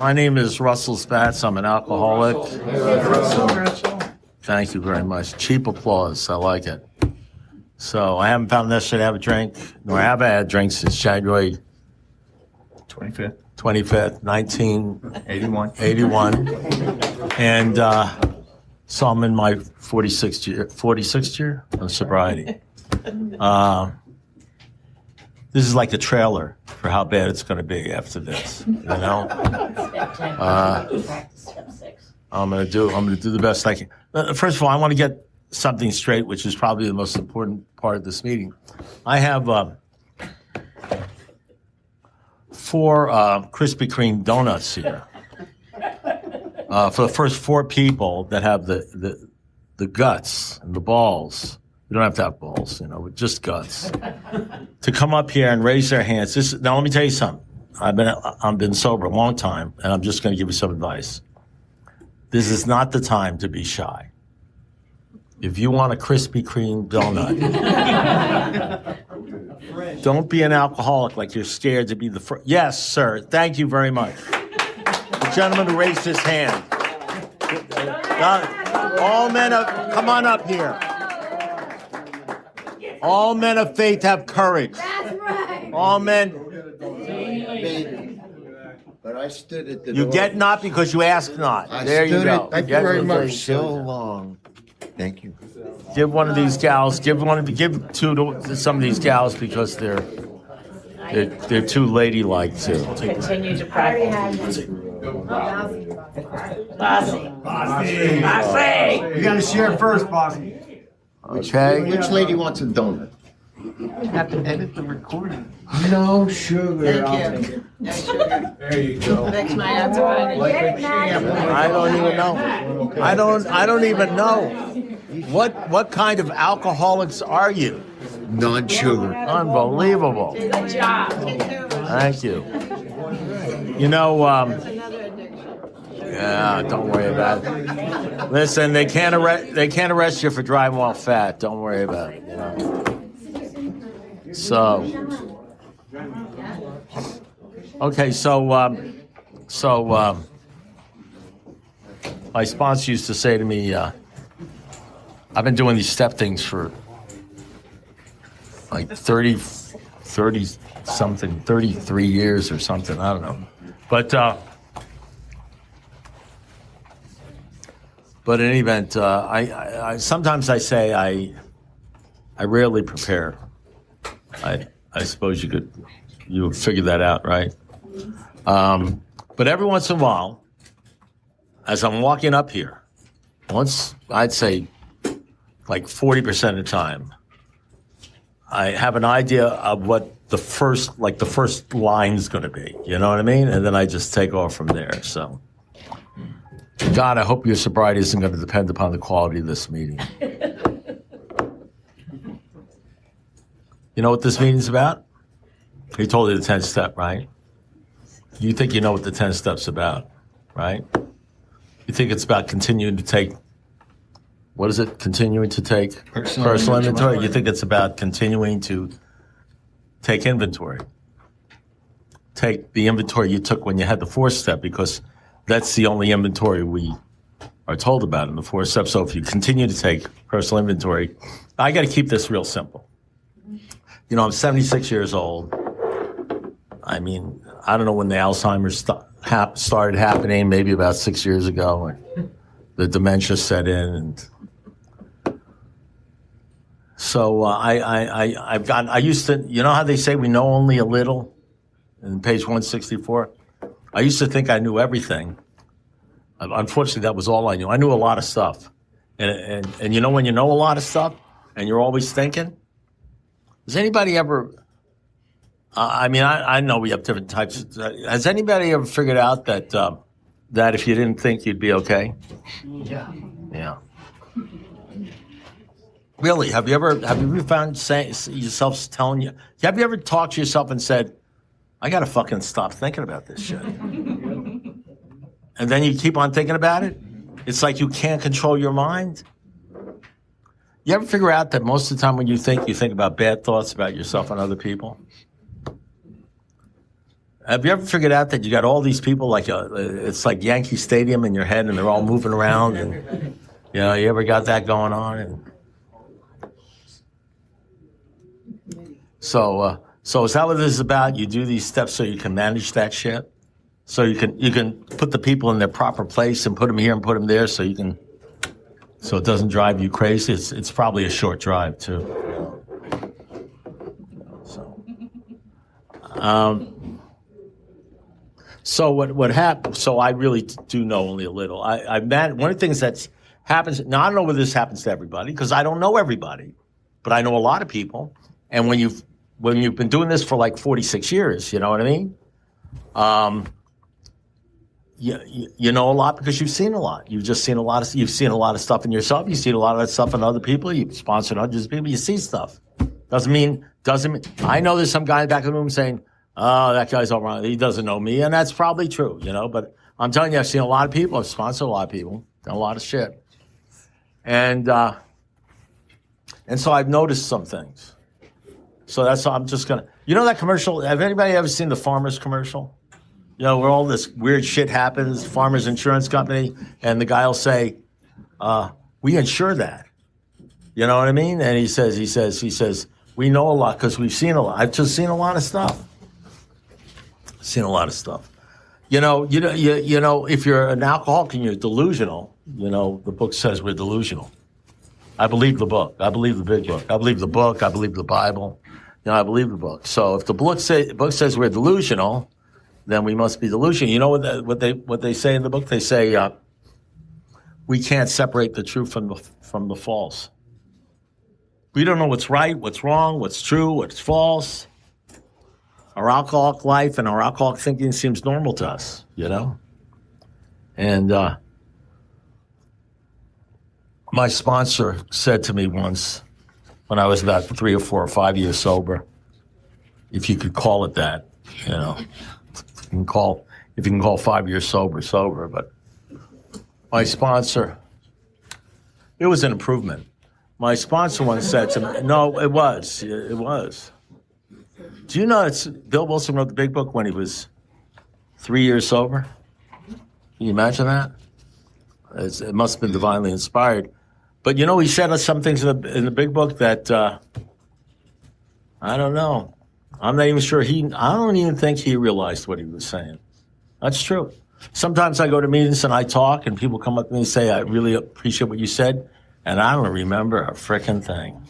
My name is Russell Spatz. I'm an alcoholic. Thank you very much. Cheap applause. I like it. So I haven't found necessary to have a drink, nor have I had drinks since January 25th, 1981. And so I'm in my 46th year of sobriety. This is like a trailer for how bad it's going to be after this, you know? I'm going to do the best I can. First of all, I want to get something straight, which is probably the most important part of this meeting. I have 4 Krispy Kreme donuts here. For the first 4 people that have the guts and the balls. You don't have to have balls, just guts. To come up here and raise their hands. Now, let me tell you something. I've been sober a long time, and I'm just going to give you some advice. This is not the time to be shy. If you want a Krispy Kreme donut, don't be an alcoholic like you're scared to be the first. Yes, sir. Thank you very much. The gentleman who raised his hand. All men come on up here. All men of faith have courage. That's right. All men. But I stood at the You door. get not because you ask not. There you go. Thank you very much. So long. Thank you. Give one of these gals. Give two to some of these gals because they're too ladylike too. Continue to practice. Bossy. You gotta share first, bossy. Okay. Which lady wants a donut? Have to edit the recording. No sugar. Thank you. No sugar. There you go. Makes my arthritis. I don't even know. I don't even know. What kind of alcoholics are you? Non-sugar. Unbelievable. Good job. Thank you. Yeah, don't worry about it. Listen, they can't arrest you for driving while fat. Don't worry about it. So, okay, so my sponsor used to say to me, I've been doing these step things for like 33 years or something. I don't know. But in any event, I sometimes I say I rarely prepare. I suppose you would figure that out, right? But every once in a while, as I'm walking up here, I'd say like 40% of the time, I have an idea of what the first line is going to be. You know what I mean? And then I just take off from there. So. God, I hope your sobriety isn't going to depend upon the quality of this meeting. You know what this meeting's about? He told you the 10th step, right? You think you know what the 10 steps about, right? You think it's about continuing to take, what is it? Continuing to take personal inventory. You think it's about continuing to take inventory. Take the inventory you took when you had the 4th step, because that's the only inventory we are told about in the 4 steps. So if you continue to take personal inventory, I got to keep this real simple. I'm 76 years old. I mean, I don't know when the Alzheimer's started happening, maybe about 6 years ago. And the dementia set in. And so I used to, how they say we know only a little? In page 164. I used to think I knew everything. Unfortunately, that was all I knew. I knew a lot of stuff. And when you know a lot of stuff and you're always thinking, has anybody ever, I know we have different types. Has anybody ever figured out that if you didn't think, you'd be okay? Yeah. Really, have you ever found yourself telling you, have you ever talked to yourself and said, I got to fucking stop thinking about this shit. And then you keep on thinking about it. It's like you can't control your mind. You ever figure out that most of the time when you think about bad thoughts about yourself and other people? Have you ever figured out that you got all these people like it's like Yankee Stadium in your head, and they're all moving around, and you ever got that going on? And so is that what this is about? You do these steps so you can manage that shit, so you can put the people in their proper place and put them here and put them there, so it doesn't drive you crazy. It's probably a short drive too. So what happened? So I really do know only a little. One of the things that happens now. I don't know whether this happens to everybody because I don't know everybody, but I know a lot of people. And when you've been doing this for like 46 years, you know what I mean? You know a lot because you've seen a lot. You've seen a lot of stuff in yourself. You've seen a lot of that stuff in other people. You've sponsored hundreds of people. You see stuff. Doesn't mean. I know there's some guy back in the room saying, "Oh, that guy's all wrong. He doesn't know me," and that's probably true, But I'm telling you, I've seen a lot of people. I've sponsored a lot of people. Done a lot of shit, and so I've noticed some things. So that's I'm just gonna. That commercial? Have anybody ever seen the Farmers commercial? Where all this weird shit happens. Farmers Insurance Company, and the guy will say, "We insure that." You know what I mean? And he says, we know a lot because we've seen a lot. I've just seen a lot of stuff. Seen a lot of stuff. If you're an alcoholic and you're delusional, the book says we're delusional. I believe the book. I believe the big book. I believe the book. I believe the Bible. I believe the book. So if the book says we're delusional, then we must be delusional. You know what they say in the book? They say we can't separate the truth from the false. We don't know what's right, what's wrong, what's true, what's false. Our alcoholic life and our alcoholic thinking seems normal to us, And my sponsor said to me once, when I was about 3 or 4 or 5 years sober, if you could call it that, if you can call 5 years sober, but my sponsor, it was an improvement. My sponsor once said to me, no, it was. Do you know Bill Wilson wrote the big book when he was 3 years sober? Can you imagine that? It must have been divinely inspired. But he said some things in the big book that, I don't know. I'm not even sure I don't even think he realized what he was saying. That's true. Sometimes I go to meetings and I talk and people come up to me and say, I really appreciate what you said. And I don't remember a frickin' thing.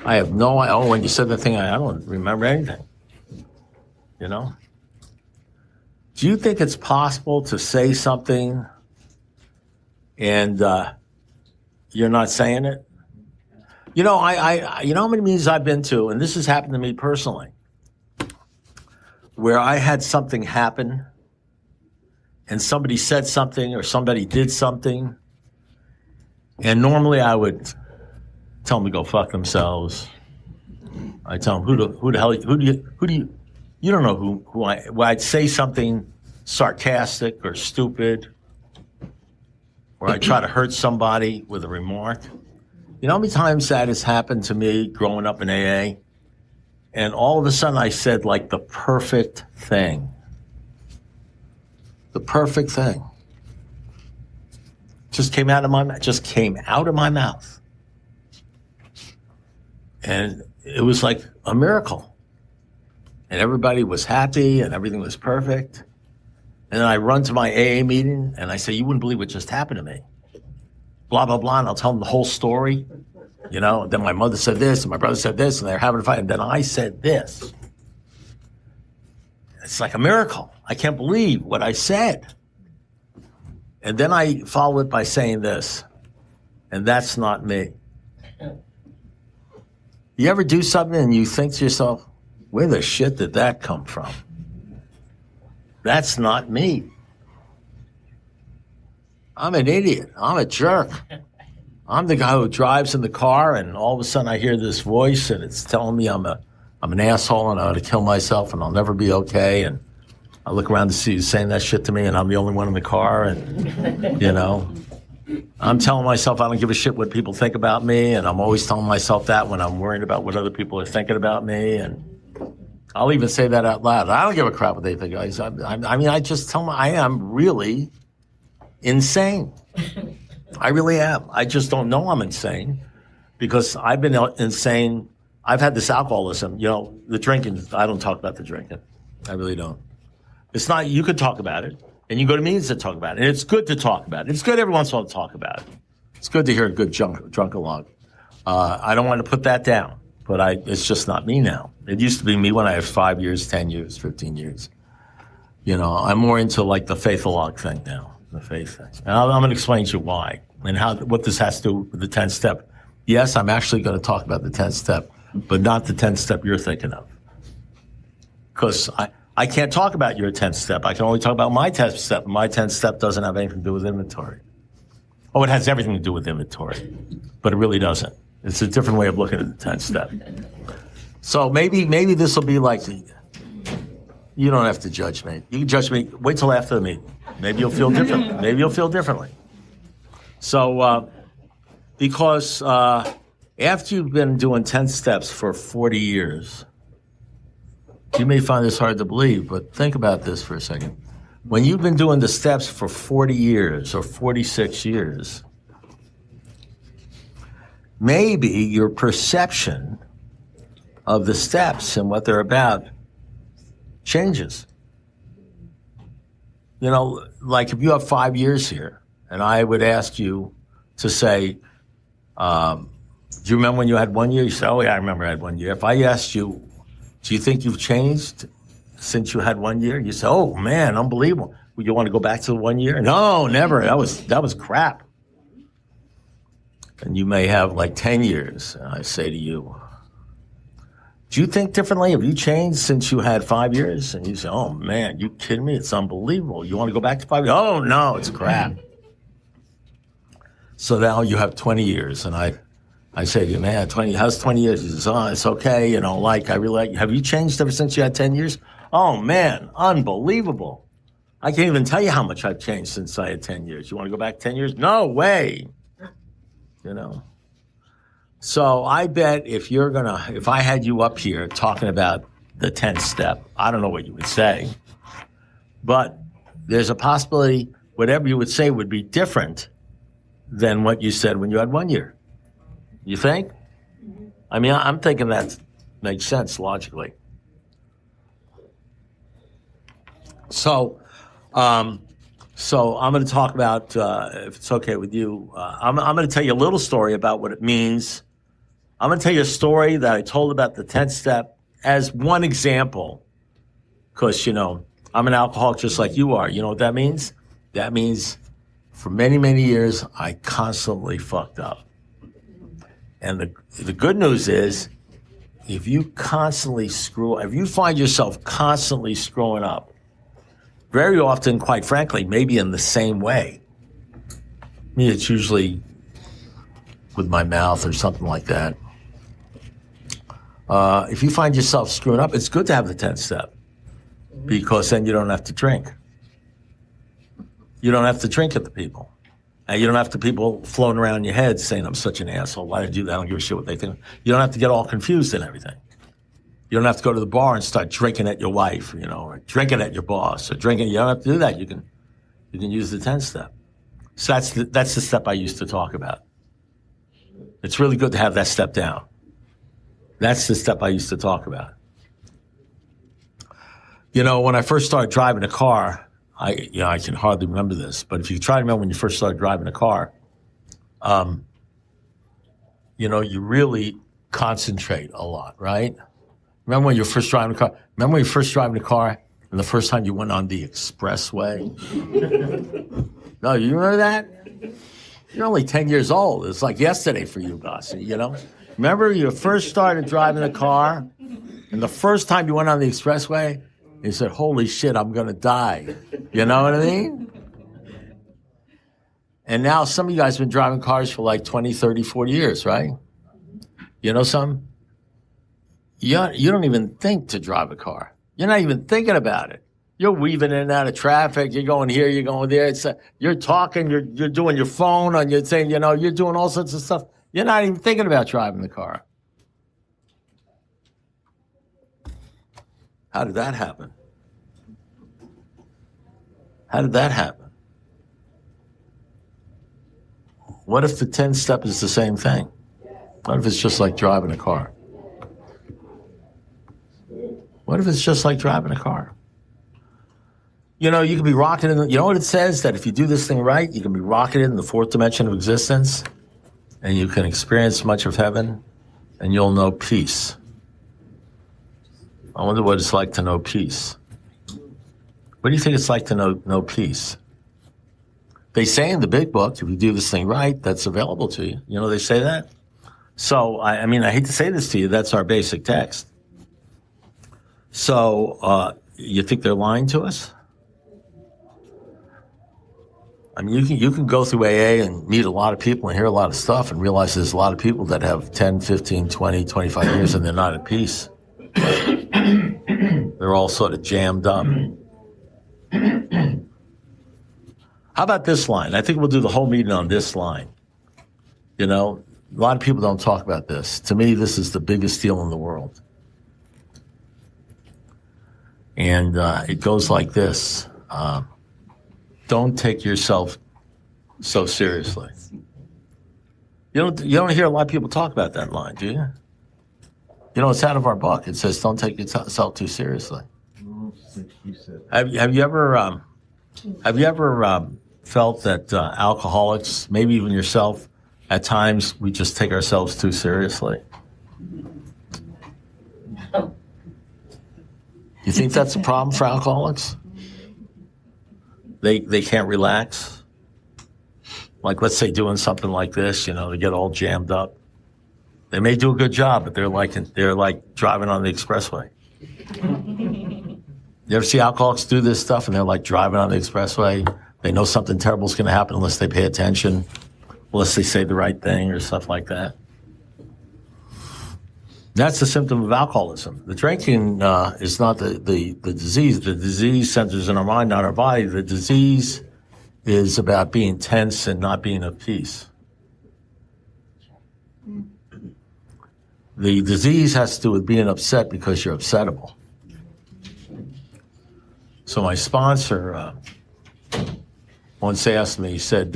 I have no idea. Oh, when you said the thing, I don't remember anything. Do you think it's possible to say something and you're not saying it? You know how many meetings I've been to, and this has happened to me personally, where I had something happen and somebody said something or somebody did something. And normally I would tell them to go fuck themselves. I tell them, who the hell, who do you don't know who I'd say something sarcastic or stupid, or I'd try to hurt somebody with a remark. You know how many times that has happened to me growing up in AA? And all of a sudden I said like the perfect thing. The perfect thing. Just came out of my mouth. And it was like a miracle. And everybody was happy and everything was perfect. And then I run to my AA meeting and I say, you wouldn't believe what just happened to me. Blah, blah, blah. And I'll tell them the whole story. And then my mother said this and my brother said this and they're having a fight. And then I said this. It's like a miracle. I can't believe what I said. And then I follow it by saying this, and that's not me. You ever do something and you think to yourself, where the shit did that come from? That's not me. I'm an idiot. I'm a jerk. I'm the guy who drives in the car and all of a sudden I hear this voice and it's telling me I'm an asshole and I ought to kill myself and I'll never be okay. And I look around to see who's saying that shit to me and I'm the only one in the car and, I'm telling myself I don't give a shit what people think about me and I'm always telling myself that when I'm worried about what other people are thinking about me and I'll even say that out loud. I don't give a crap what they think. I mean, I just tell them I am really insane. I really am. I just don't know I'm insane because I've been insane. I've had this alcoholism, the drinking. I don't talk about the drinking. I really don't. It's not, you could talk about it and you go to meetings to talk about it. And it's good to talk about it. It's good every once in a while to talk about it. It's good to hear a good drunk along. I don't want to put that down, but it's just not me now. It used to be me when I had 5 years, 10 years, 15 years. I'm more into like the faith-along thing now, the faith thing. And I'm going to explain to you why and what this has to do with the 10-step. Yes, I'm actually going to talk about the 10-step, but not the 10-step you're thinking of. Because I can't talk about your 10th step. I can only talk about my 10th step. My 10th step doesn't have anything to do with inventory. Oh, it has everything to do with inventory, but it really doesn't. It's a different way of looking at the 10th step. So maybe this will be like, you don't have to judge me. You can judge me. Wait till after the meeting. Maybe you'll feel different. Maybe you'll feel differently. So because after you've been doing 10 steps for 40 years, you may find this hard to believe, but think about this for a second. When you've been doing the steps for 40 years or 46 years, maybe your perception of the steps and what they're about changes. Like if you have 5 years here, and I would ask you to say, do you remember when you had 1 year? You say, oh yeah, I remember I had 1 year. If I asked you, do you think you've changed since you had 1 year? You say, oh man, unbelievable. Would you want to go back to 1 year? No, never. That was crap. And you may have like 10 years. And I say to you, do you think differently? Have you changed since you had 5 years? And you say, oh man, you kidding me? It's unbelievable. You want to go back to 5 years? Oh no, it's crap. So now you have 20 years. And I say to you, man, how's 20 years? He says, oh, it's okay. I really like, have you changed ever since you had 10 years? Oh man, unbelievable. I can't even tell you how much I've changed since I had 10 years. You want to go back 10 years? No way. So I bet if I had you up here talking about the 10th step, I don't know what you would say, but there's a possibility whatever you would say would be different than what you said when you had 1 year. You think? I mean, I'm thinking that makes sense logically. So I'm going to talk about, if it's okay with you, I'm going to tell you a little story about what it means. I'm going to tell you a story that I told about the 10th step as one example, because, I'm an alcoholic just like you are. You know what that means? That means for many, many years, I constantly fucked up. And the good news is, if you find yourself constantly screwing up, very often, quite frankly, maybe in the same way. I mean, it's usually with my mouth or something like that. If you find yourself screwing up, it's good to have the 10th step because then you don't have to drink. You don't have to drink at the people. And you don't have to people floating around in your head saying, I'm such an asshole. Why did I do that? I don't give a shit what they think. You don't have to get all confused and everything. You don't have to go to the bar and start drinking at your wife, or drinking at your boss, or drinking. You don't have to do that. You can use the 10th step. So that's the step I used to talk about. It's really good to have that step down. That's the step I used to talk about. When I first started driving a car, I can hardly remember this, but if you try to remember when you first started driving a car, you really concentrate a lot, right? Remember when you were first driving a car? Remember when you were first driving a car and the first time you went on the expressway? No, you remember that? You're only 10 years old. It's like yesterday for you, Gossy, Remember you first started driving a car and the first time you went on the expressway, you said, holy shit, I'm going to die. You know what I mean? And now some of you guys have been driving cars for like 20, 30, 40 years, right? You know something? You don't even think to drive a car. You're not even thinking about it. You're weaving in and out of traffic. You're going here, you're going there. You're talking, you're doing your phone, and you're saying, you're doing all sorts of stuff. You're not even thinking about driving the car. How did that happen? How did that happen? What if the 10th step is the same thing? What if it's just like driving a car? What if it's just like driving a car? You know, you can be rocketed in, you know what it says? That if you do this thing right, you can be rocketed in the fourth dimension of existence and you can experience much of heaven and you'll know peace. I wonder what it's like to know peace. What do you think it's like to know peace? They say in the big book, if you do this thing right, that's available to you. You know, they say that. So, I mean, I hate to say this to you, that's our basic text. So, you think they're lying to us? I mean, you can go through AA and meet a lot of people and hear a lot of stuff and realize there's a lot of people that have 10, 15, 20, 25 years and they're not at peace. They're all sort of jammed up. How about this line? I think we'll do the whole meeting on this line. You know, a lot of people don't talk about this. To me, this is the biggest deal in the world. And it goes like this. Don't take yourself so seriously. You don't hear a lot of people talk about that line, do you? You know, it's out of our book. It says, don't take yourself too seriously. Have you ever felt that alcoholics, maybe even yourself, at times we just take ourselves too seriously? You think that's a problem for alcoholics? They can't relax? Like, let's say doing something like this, you know, they get all jammed up. They may do a good job, but they're like driving on the expressway. You ever see alcoholics do this stuff and they're like driving on the expressway? They know something terrible is going to happen unless they pay attention, unless they say the right thing or stuff like that. That's the symptom of alcoholism. The drinking is not the disease. The disease centers in our mind, not our body. The disease is about being tense and not being at peace. The disease has to do with being upset because you're upsettable. So my sponsor once asked me, he said,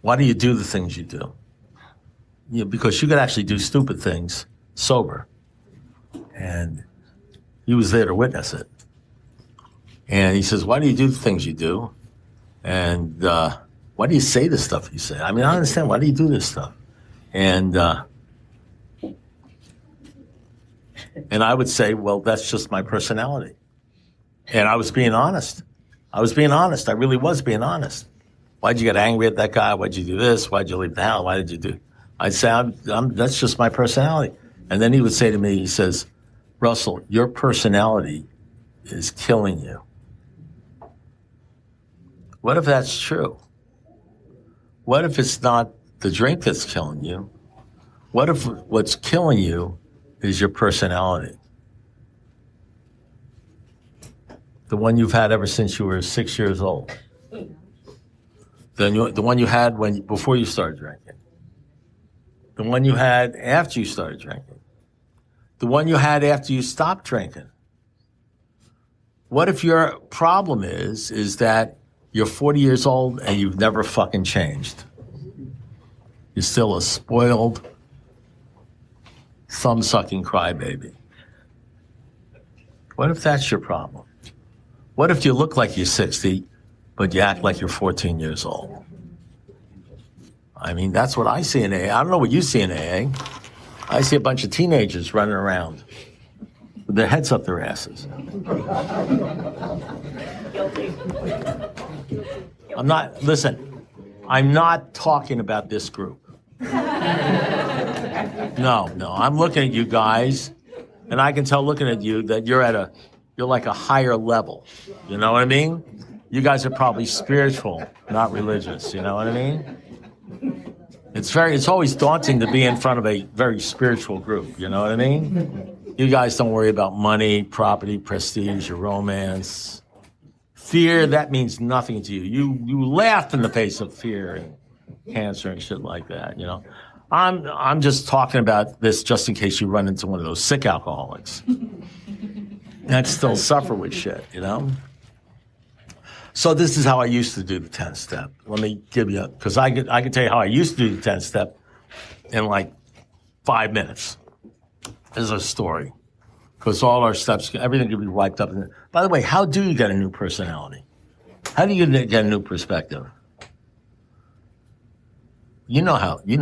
why do you do the things you do? You know, because you could actually do stupid things sober. And he was there to witness it. And he says, why do you do the things you do? And why do you say the stuff you say? I mean, I don't understand. Why do you do this stuff? And I would say, well, that's just my personality. And I was being honest. I really was being honest. Why'd you get angry at that guy? Why'd you do this? Why'd you leave the house? Why did you do? I'd say, that's just my personality. And then he would say to me, he says, Russell, your personality is killing you. What if that's true? What if it's not the drink that's killing you? What if what's killing you is your personality? The one you've had ever since you were 6 years old. The one you had before you started drinking. The one you had after you started drinking. The one you had after you stopped drinking. What if your problem is that you're 40 years old and you've never fucking changed? You're still a spoiled, thumb-sucking crybaby. What if that's your problem? What if you look like you're 60, but you act like you're 14 years old? I mean, that's what I see in AA. I don't know what you see in AA. I see a bunch of teenagers running around with their heads up their asses. I'm not talking about this group. No, I'm looking at you guys, and I can tell looking at you that you're like a higher level. You know what I mean? You guys are probably spiritual, not religious. You know what I mean? It's always daunting to be in front of a very spiritual group. You know what I mean? You guys don't worry about money, property, prestige, or romance. Fear, that means nothing to you. You laugh in the face of fear and cancer and shit like that, you know. I'm just talking about this just in case you run into one of those sick alcoholics that still suffer with shit, you know? So this is how I used to do the 10-step. Let me give you, because I can tell you how I used to do the 10-step in like 5 minutes. There's a story. Because all our steps, everything can be wiped up. By the way, how do you get a new personality? How do you get a new perspective? You know how. You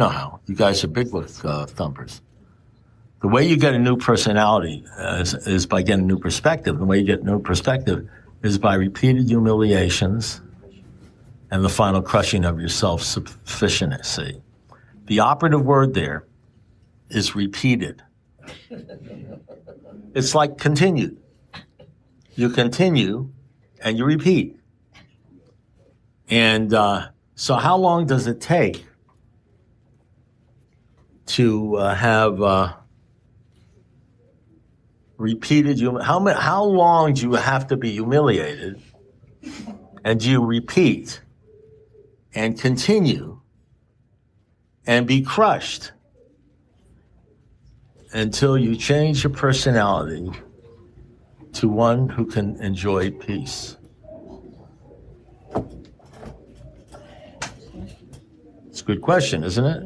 guys are big book thumpers. The way you get a new personality is by getting a new perspective. The way you get a new perspective is by repeated humiliations and the final crushing of your self-sufficiency. The operative word there is repeated. It's like continued. You continue and you repeat. And so how long does it take to have repeated, how long do you have to be humiliated, and do you repeat and continue and be crushed until you change your personality to one who can enjoy peace? It's a good question, isn't it?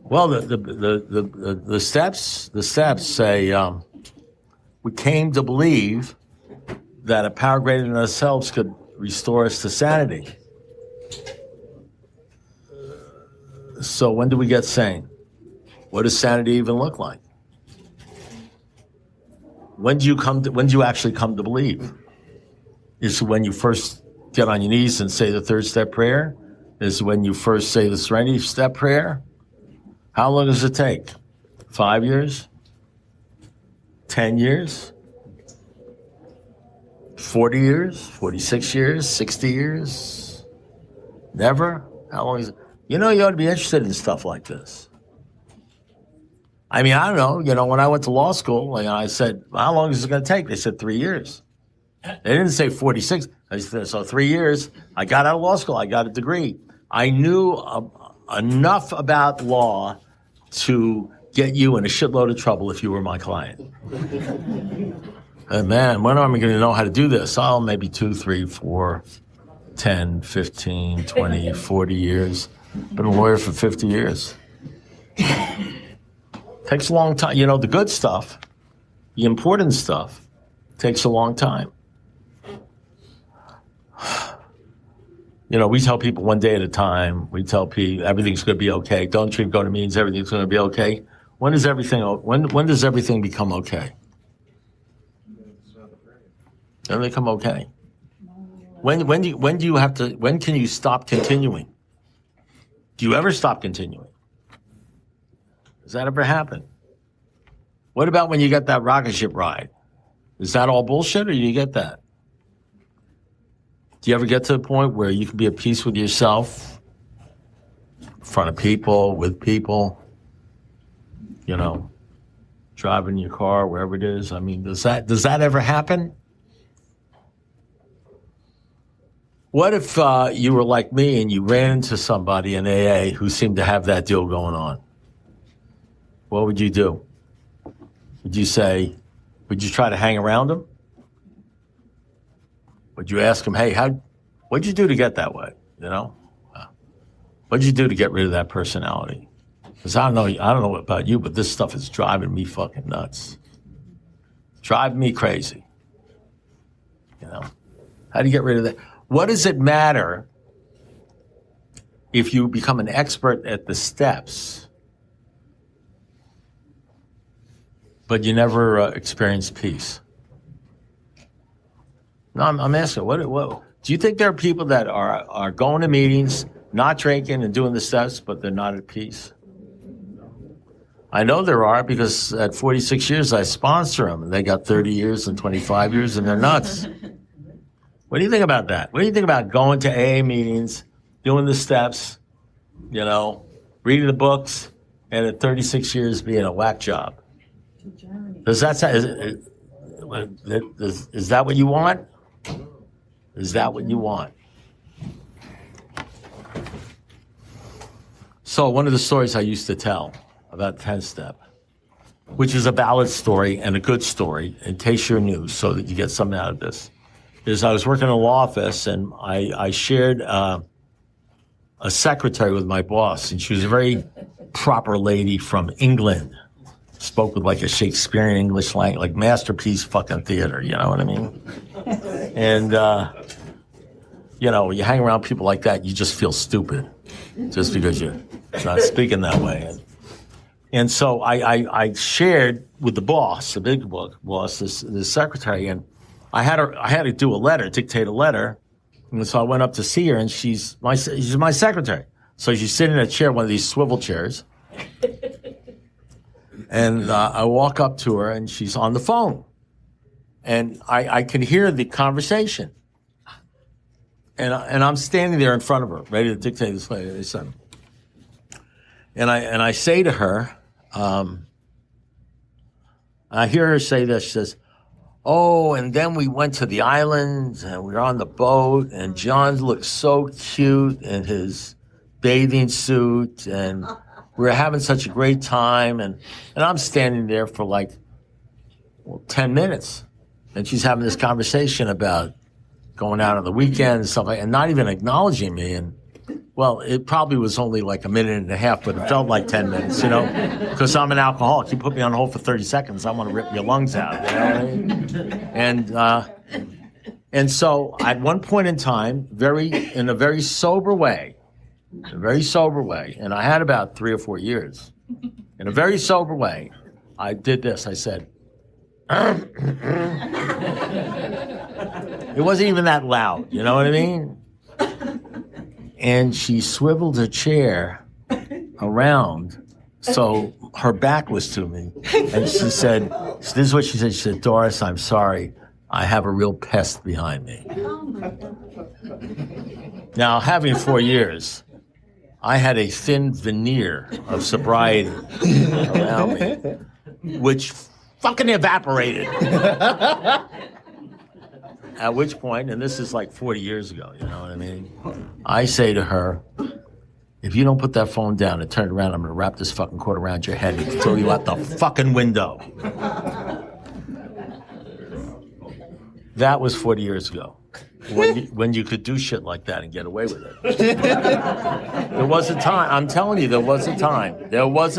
Well, the steps say we came to believe that a power greater than ourselves could restore us to sanity. So when do we get sane? What does sanity even look like? When do you actually come to believe? Is it when you first get on your knees and say the third step prayer? Is it when you first say the serenity step prayer? How long does it take? 5 years? 10 years? 40 years? 46 years? 60 years? Never? How long is it? You know, you ought to be interested in stuff like this. I mean, I don't know. When I went to law school, I said, how long is it going to take? They said 3 years. They didn't say 46. I said, so 3 years. I got out of law school. I got a degree. I knew enough about law to get you in a shitload of trouble if you were my client. And man, when am I going to know how to do this? Oh, maybe 2, 3, 4, 10, 15, 20, 40 years. Been a lawyer for 50 years. Takes a long time. The good stuff, the important stuff, takes a long time. We tell people one day at a time. We tell people everything's going to be okay. Don't treat go to means everything's going to be okay. When does everything become okay? When they become okay. When can you stop continuing? Do you ever stop continuing? Does that ever happen? What about when you get that rocket ship ride? Is that all bullshit, or do you get that? Do you ever get to the point where you can be at peace with yourself, in front of people, with people, driving your car, wherever it is? I mean, does that ever happen? What if you were like me and you ran into somebody in AA who seemed to have that deal going on? What would you do? Would you try to hang around them? Would you ask them, hey, what'd you do to get that way? What'd you do to get rid of that personality? Because I don't know about you, but this stuff is driving me fucking nuts. Driving me crazy. How do you get rid of that? What does it matter if you become an expert at the steps, but you never experience peace? No, I'm asking, what do you think there are people that are going to meetings, not drinking and doing the steps, but they're not at peace? I know there are, because at 46 years I sponsor them, and they got 30 years and 25 years, and they're nuts. What do you think about that? What do you think about going to AA meetings, doing the steps, reading the books, and at 36 years being a whack job? Does that sound, is that what you want? Is that what you want? So one of the stories I used to tell about 10-step, which is a valid story and a good story, in case you're new, so that you get something out of this, is I was working in a law office and I shared a secretary with my boss, and she was a very proper lady from England. Spoke with like a Shakespearean English language, like masterpiece fucking theater, you know what I mean? And, you know, you hang around people like that, you just feel stupid just because you're not speaking that way. And so I shared with the boss, the big boss, this secretary, and I had to do a letter, dictate a letter. And so I went up to see her, and she's my secretary. So she's sitting in a chair, one of these swivel chairs. And I walk up to her, and she's on the phone. And I can hear the conversation. And I'm standing there in front of her, ready to dictate this letter. And I say to her, I hear her say this. She says, "Oh, and then we went to the island, and we were on the boat, and John looked so cute in his bathing suit, and we were having such a great time." And I'm standing there for like 10 minutes, and she's having this conversation about going out on the weekend and stuff, and not even acknowledging me. And well, it probably was only like a minute and a half, but it felt like 10 minutes, you know, because I'm an alcoholic. You put me on hold for 30 seconds, I want to rip your lungs out. You know what I mean? And so at one point in time, in a very sober way, and I had about 3 or 4 years, in a very sober way, I did this. I said, it wasn't even that loud, you know what I mean? And she swiveled her chair around so her back was to me. And she said, this is what she said. She said, "Doris, I'm sorry. I have a real pest behind me." Now, having 4 years, I had a thin veneer of sobriety around me, which fucking evaporated. At which point, and this is like 40 years ago, you know what I mean? I say to her, "If you don't put that phone down and turn it around, I'm going to wrap this fucking cord around your head and throw you out the fucking window." That was 40 years ago, when you could do shit like that and get away with it. There was a time, I'm telling you, there was a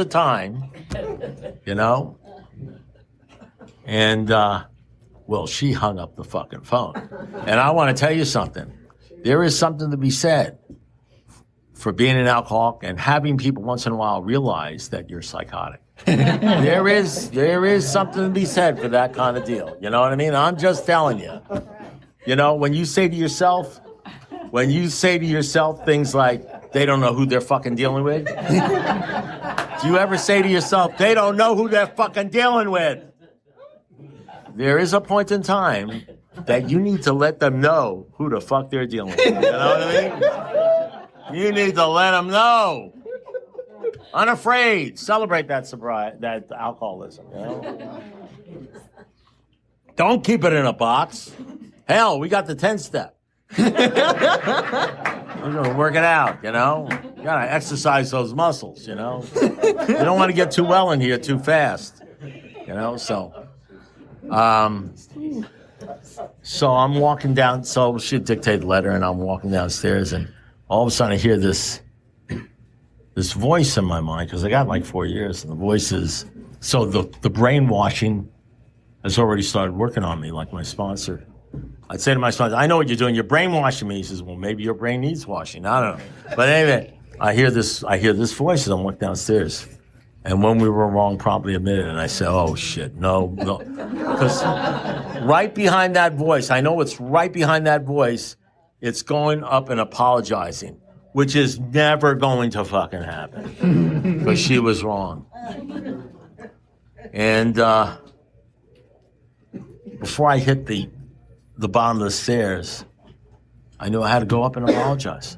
time, you know? And, well, she hung up the fucking phone. And I want to tell you something. There is something to be said for being an alcoholic and having people once in a while realize that you're psychotic. There is something to be said for that kind of deal. You know what I mean? I'm just telling you. You know, when you say to yourself things like, "They don't know who they're fucking dealing with." Do you ever say to yourself, "They don't know who they're fucking dealing with"? There is a point in time that you need to let them know who the fuck they're dealing with. You know what I mean? You need to let them know. Unafraid. Celebrate that sobriety, that alcoholism, you know? Don't keep it in a box. Hell, we got the 10-step. We're going to work it out, you know? You got to exercise those muscles, you know? You don't want to get too well in here too fast, you know? So I'm walking down, so she dictated the letter, and I'm walking downstairs, and all of a sudden I hear this voice in my mind, because I got like 4 years, and the voice is, so the brainwashing has already started working on me, like my sponsor. I'd say to my sponsor, "I know what you're doing, you're brainwashing me." He says, "Well, maybe your brain needs washing, I don't know." But anyway, I hear this voice as I'm walking downstairs. And when we were wrong, promptly admitted, and I said, "Oh shit, no." Because right behind that voice, I know it's right behind that voice, it's going up and apologizing, which is never going to fucking happen. Because she was wrong. And before I hit the bottom of the stairs, I knew I had to go up and apologize.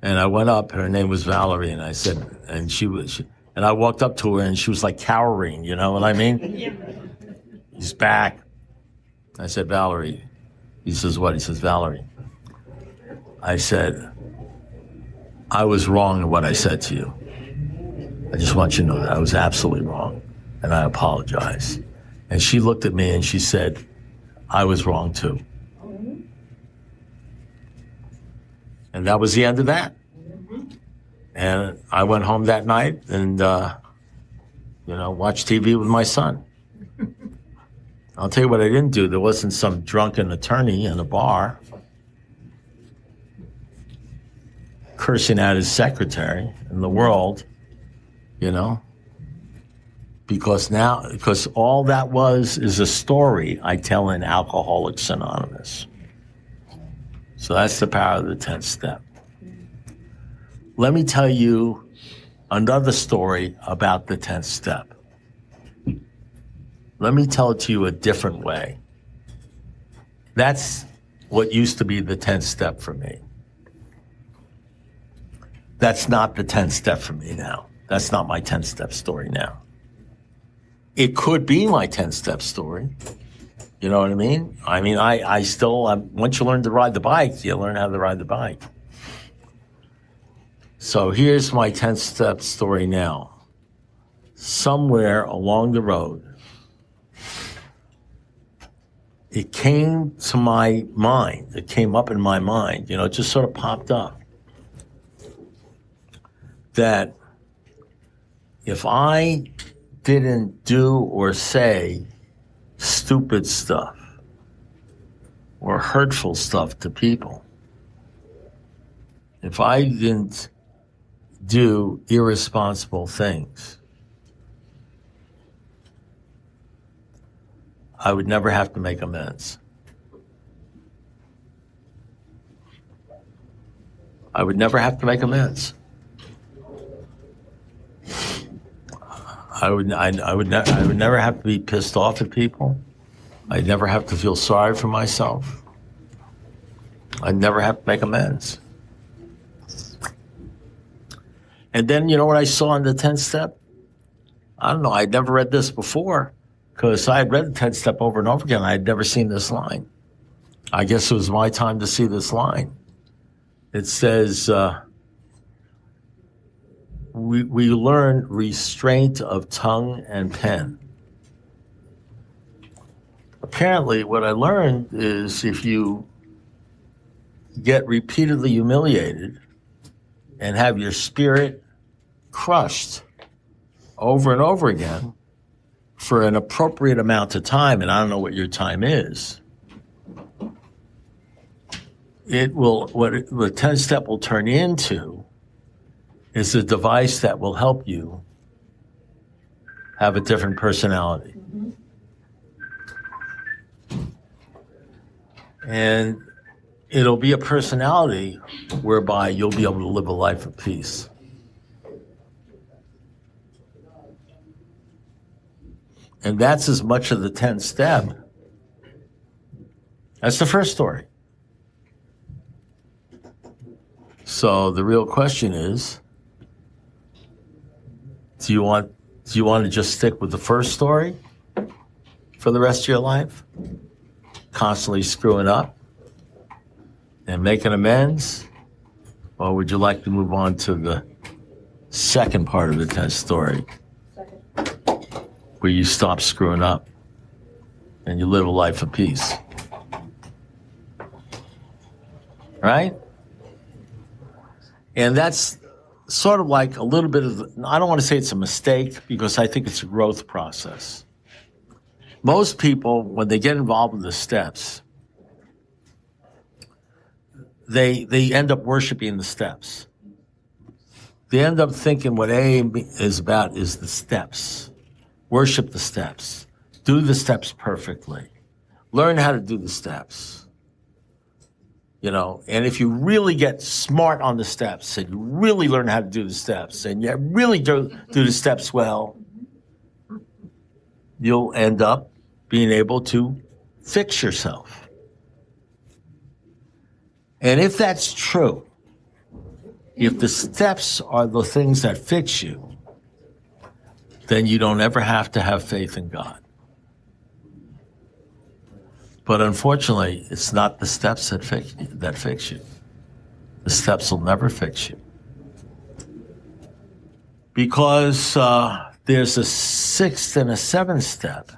And I went up, and her name was Valerie, and I said, and I walked up to her, and she was like cowering, you know what I mean? He's back. I said, "Valerie." He says, "What?" He says, "Valerie." I said, I was wrong in what I said to you. I just want you to know that I was absolutely wrong, and I apologize. And she looked at me and she said, I was wrong too. And that was the end of that. And I went home that night and, watched TV with my son. I'll tell you what I didn't do. There wasn't some drunken attorney in a bar cursing out his secretary in the world, because all that is a story I tell in Alcoholics Anonymous. So that's the power of the 10th step. Let me tell you another story about the 10th step. Let me tell it to you a different way. That's what used to be the 10th step for me. That's not the 10th step for me now. That's not my 10th step story now. It could be my 10th step story. You know what I mean? I still, once you learn to ride the bike, you learn how to ride the bike. So here's my 10th step story now. Somewhere along the road, it came to my mind. It came up in my mind. It just sort of popped up. That if I didn't do or say stupid stuff or hurtful stuff to people, if I didn't do irresponsible things, I would never have to make amends. I would never have to make amends. I would never have to be pissed off at people. I'd never have to feel sorry for myself. I'd never have to make amends. And then, you know what I saw in the 10th step? I don't know, I'd never read this before, because I had read the 10th step over and over again. I had never seen this line. I guess it was my time to see this line. It says, we learn restraint of tongue and pen. Apparently, what I learned is if you get repeatedly humiliated and have your spirit crushed over and over again for an appropriate amount of time, and I don't know what your time is, what the 10th step will turn into is a device that will help you have a different personality. And it'll be a personality whereby you'll be able to live a life of peace. And that's as much of the 10th step. That's the first story. So the real question is, do you want to just stick with the first story for the rest of your life? Constantly screwing up and making amends? Or would you like to move on to the second part of the 10th story, where you stop screwing up and you live a life of peace? Right? And that's sort of like a little bit of, I don't want to say it's a mistake, because I think it's a growth process. Most people, when they get involved in the steps, they end up worshiping the steps. They end up thinking what AA is about is the steps. Worship the steps. Do the steps perfectly. Learn how to do the steps. And if you really get smart on the steps and you really learn how to do the steps and you really do the steps well, you'll end up being able to fix yourself. And if that's true, if the steps are the things that fix you, then you don't ever have to have faith in God. But unfortunately, it's not the steps that fix you. The steps will never fix you. Because there's a 6th and a 7th step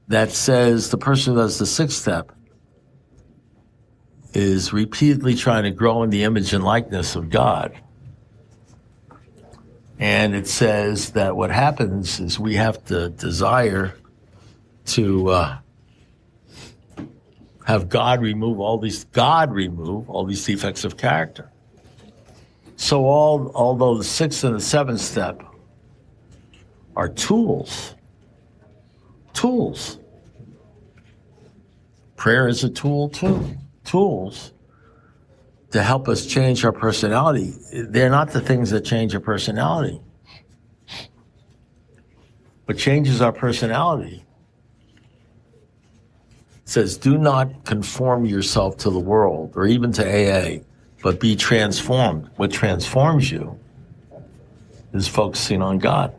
that says the person who does the 6th step is repeatedly trying to grow in the image and likeness of God. And it says that what happens is we have to desire to have God remove all these defects of character. So although the 6th and the 7th step are tools. Prayer is a tool too. Tools to help us change our personality. They're not the things that change our personality. What changes our personality says, do not conform yourself to the world or even to AA, but be transformed. What transforms you is focusing on God.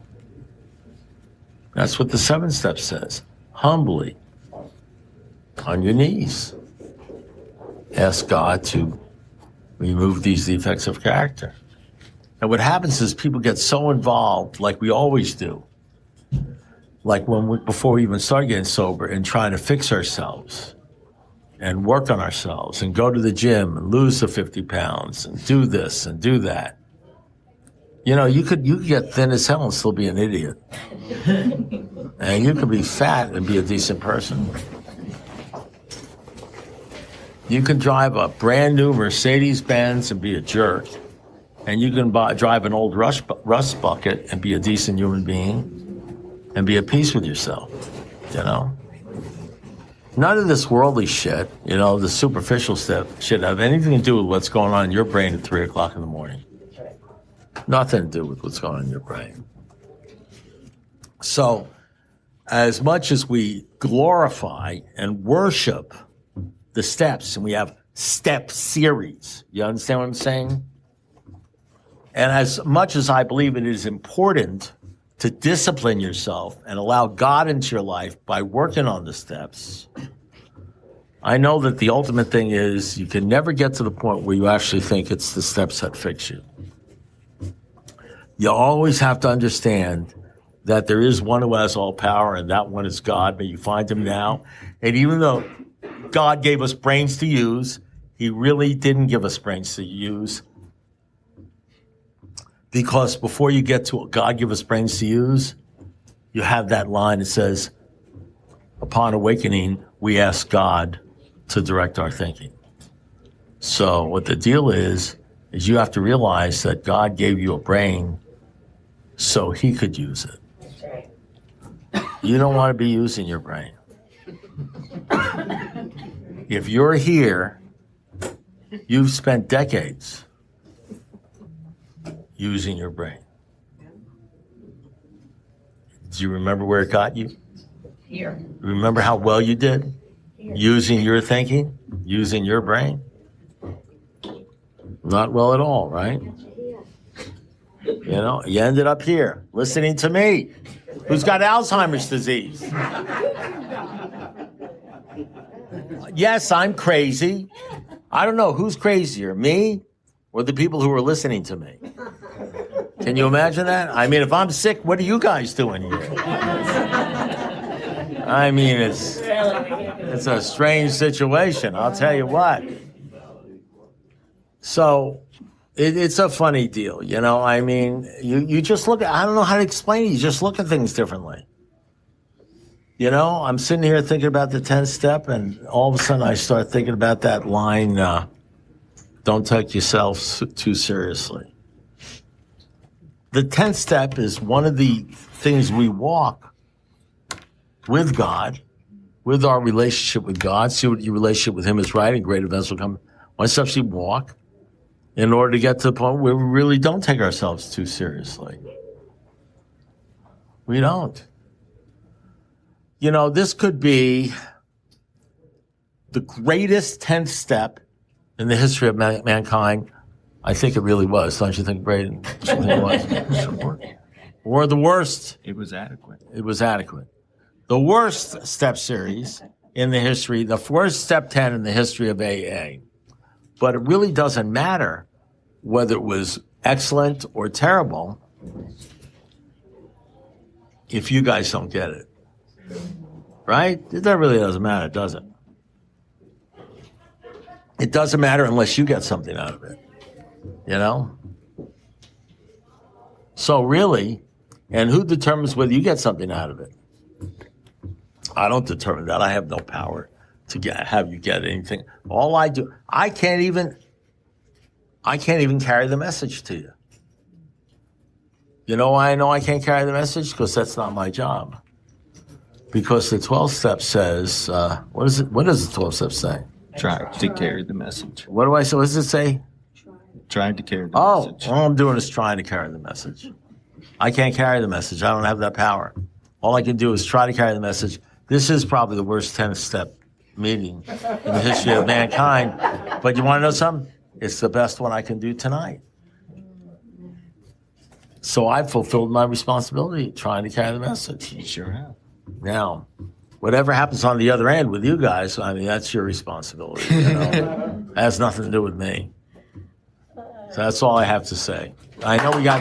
That's what the 7th step says. Humbly, on your knees, ask God to remove these defects of character. And what happens is people get so involved, like we always do, like before we even start getting sober and trying to fix ourselves and work on ourselves and go to the gym and lose the 50 pounds and do this and do that. You know, you could get thin as hell and still be an idiot. And you could be fat and be a decent person. You can drive a brand new Mercedes-Benz and be a jerk. And you can drive an old rust bucket and be a decent human being and be at peace with yourself, you know? None of this worldly shit, you know, the superficial stuff, should have anything to do with what's going on in your brain at 3 o'clock in the morning. Nothing to do with what's going on in your brain. So, as much as we glorify and worship the steps, and we have step series, you understand what I'm saying? And as much as I believe it is important to discipline yourself and allow God into your life by working on the steps, I know that the ultimate thing is you can never get to the point where you actually think it's the steps that fix you. You always have to understand that there is one who has all power, and that one is God. May you find him now. And even though God gave us brains to use, he really didn't give us brains to use. Because before you get to God give us brains to use, you have that line that says, upon awakening, we ask God to direct our thinking. So what the deal is you have to realize that God gave you a brain so he could use it. That's right. You don't want to be using your brain. If you're here, you've spent decades using your brain. Do you remember where it got you? Here. Remember how well you did? Using your thinking? Using your brain? Not well at all, right? You know, you ended up here, listening to me, who's got Alzheimer's disease. Yes, I'm crazy. I don't know who's crazier, me or the people who are listening to me. Can you imagine that? I mean, if I'm sick, what are you guys doing here? I mean, it's a strange situation, I'll tell you what. So it's a funny deal, you know? I mean, you just look at, I don't know how to explain it, you just look at things differently. You know, I'm sitting here thinking about the 10th step, and all of a sudden I start thinking about that line, don't take yourself too seriously. The 10th step is one of the things we walk with God, with our relationship with God, see what your relationship with him is right, and great events will come. One step we walk in order to get to the point where we really don't take ourselves too seriously. We don't. You know, this could be the greatest 10th step in the history of mankind. I think it really was. Don't you think, Braden? It was. Or the worst. It was adequate. It was adequate. The worst step series in the history, the worst step 10 in the history of AA. But it really doesn't matter whether it was excellent or terrible. if you guys don't get it. Right? That really doesn't matter, does it? It doesn't matter unless you get something out of it. You know? So really, and who determines whether you get something out of it? I don't determine that. I have no power to have you get anything. All I do, I can't even carry the message to you. You know why I know I can't carry the message? Because that's not my job. Because the 12 step says, what is it? What does the 12 step say? Try to carry the message. What do I say? What does it say? Trying to carry the Oh, message. all I'm doing is trying to carry the message. I can't carry the message. I don't have that power. All I can do is try to carry the message. This is probably the worst 10-step meeting in the history of mankind. But you want to know something? It's the best one I can do tonight. So I've fulfilled my responsibility trying to carry the message. You sure have. Now, whatever happens on the other end with you guys, I mean, that's your responsibility. You know? It has nothing to do with me. So that's all I have to say. I know we got